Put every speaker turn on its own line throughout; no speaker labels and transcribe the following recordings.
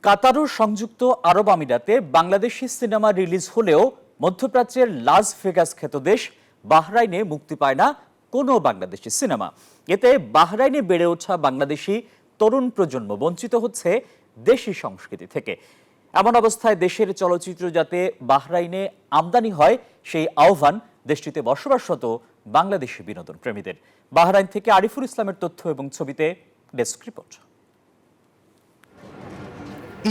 কাতার ও সংযুক্ত আরব আমিরাতে Bangladeshi cinema release হলেও মধ্যপ্রাচ্যের লাস ভেগাস খ্যাত দেশ বাহরাইনে মুক্তি পায় না কোনো বাংলাদেশি সিনেমা। এতে বাহরাইনে বেড়ে ওঠা বাংলাদেশি তরুণ প্রজন্ম বঞ্চিত হচ্ছে দেশি সংস্কৃতি থেকে। এমন অবস্থায় দেশের চলচ্চিত্র যাতে বাহরাইনে আমদানি হয় সেই আহ্বান দেশটিতে বসবাসরত বাংলাদেশি বিনোদন প্রেমীদের। বাহরাইন থেকে আরিফুল ইসলামের তথ্য এবং ছবিতে ডেস্ক রিপোর্ট।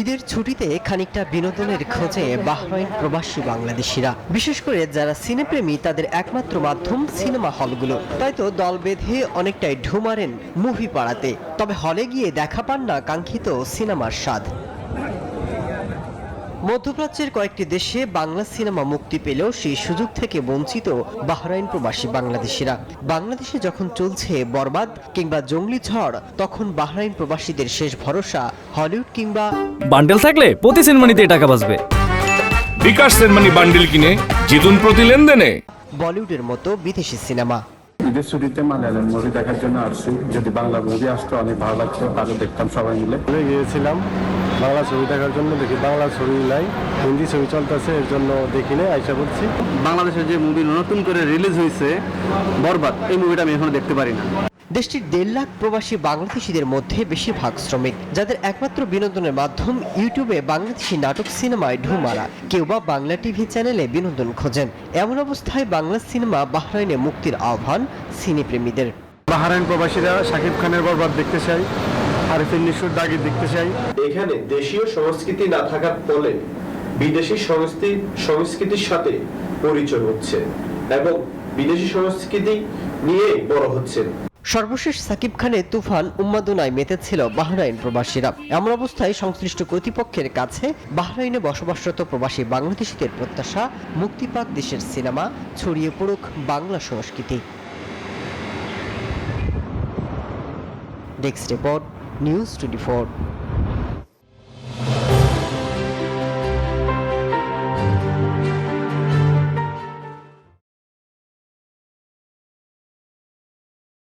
ঈদের ছুটিতে খানিকটা বিনোদনের খোঁজে বাহরাইন প্রবাসী বাংলাদেশিরা, বিশেষ করে যারা সিনেপ্রেমী তাদের একমাত্র মাধ্যম সিনেমা হলগুলো। তাই তো দল বেঁধে অনেকটাই ঢু মারেন মুভি পাড়াতে, তবে হলে গিয়ে দেখা পান না কাঙ্ক্ষিত সিনেমার স্বাদ। মধ্যপ্রাচ্যের কয়েকটি দেশে বাংলা সিনেমা মুক্তি পেলেও সেই সুযোগ থেকে বঞ্চিত বাহরাইন প্রবাসী বাংলাদেশিরা। বাংলাদেশে যখন চলছে বরবাদ কিংবা জঙ্গলি ঝড়, তখন বাহরাইন প্রবাসীদের শেষ ভরসা হলিউড কিংবা
বান্ডেল থাকলে প্রতি সেনমানিতে টাকা বাঁচবে।
বিকাশ সেনমানি বান্ডেল কিনে জিতুন প্রতি লেনদেনে।
বলিউডের মতো বিদেশি সিনেমা।
ঈদের ছুটিতে মালায়ালাম মুভি দেখার জন্য আসছি। যদি বাংলা মুভি আসতো অনেক ভালো লাগতো, আরো দেখতাম সবাই মিলে।
গিয়েছিলাম বাংলা ছবি দেখার জন্য, দেখি বাংলা ছবি নাই, হিন্দি ছবি চলতেছে, এর জন্য দেখিনি আইসা করছি।
বাংলাদেশের যে মুভি নতুন করে রিলিজ হয়েছে বরবাদ, এই মুভিটা আমি এখনো দেখতে পারি না।
দেশটির 1.5 লাখ প্রবাসী বাংলাদেশিদের মধ্যে বেশিরভাগ শ্রমিক, যাদের একমাত্র বিনোদনের মাধ্যম ইউটিউবে বাংলাদেশি নাটক সিনেমায় ঢু মারা, কেউ বা বাংলা টিভি চ্যানেলে বিনোদন খোঁজেন। এমন অবস্থায় বাংলা সিনেমা বাহরাইনে মুক্তির আহ্বান সিনেপ্রেমীদের।
বাহরাইন প্রবাসীরা শাকিব খানের বরবাদ দেখতে চাই, আরিফিন নিশুর দাগি দেখতে চাই।
এখানে দেশীয় সংস্কৃতি না থাকার ফলে বিদেশি সংস্কৃতির সাথে পরিচয় হচ্ছে এবং বিদেশি সংস্কৃতি নিয়ে বড় হচ্ছে।
সর্বশেষ সাকিব খানের তুফান উন্মাদনায় মেতেছিল বাহরাইন প্রবাসীরা। এমন অবস্থায় সংশ্লিষ্ট কর্তৃপক্ষের কাছে বাহরাইনে বসবাসরত প্রবাসী বাংলাদেশিদের প্রত্যাশা, মুক্তি পাক দেশের সিনেমা, ছড়িয়ে পড়ুক বাংলা সংস্কৃতি। Desk report, news 24।